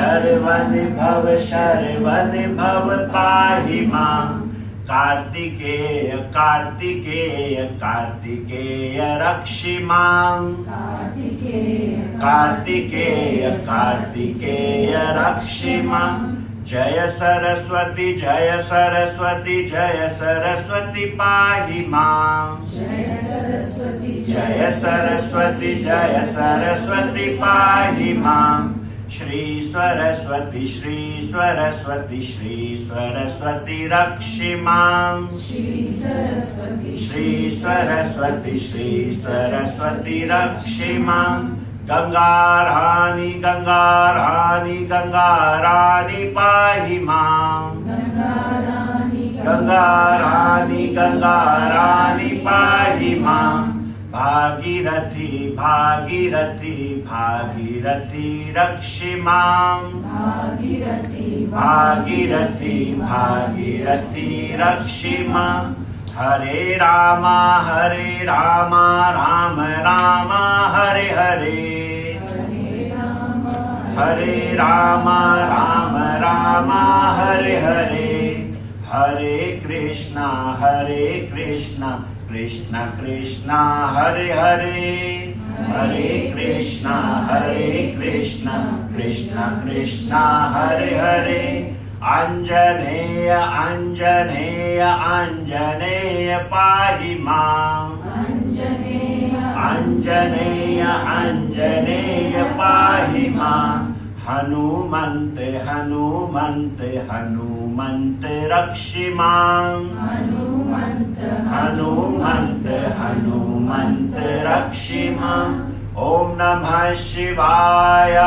शर्वनिभव पाहि मां कार्तिकेय कार्तिकेय कार्तिकेय रक्षि मां कार्तिकेय कार्तिकेय रक्षि मां जय सरस्वती पाहि मां जय सरस्वती पाहि मां श्री सरस्वती रक्षि मां श्री सरस्वती रक्षि मां गंगारानी पाहि मां गंगारानी पाहि मां भागीरथी रक्षि मां भागीरथी रक्षि मां हरे राम राम राम हरे हरे हरे राम राम हरे हरे हरे कृष्णा कृष्ण कृष्ण हरे हरे हरे कृष्णा कृष्ण कृष्ण हरे हरे आंजनेय पाहि मां आंजनेय पाहि मां हनुमन्त रक्षि मां हनुमन्त रक्षि मां ॐ नमः शिवाय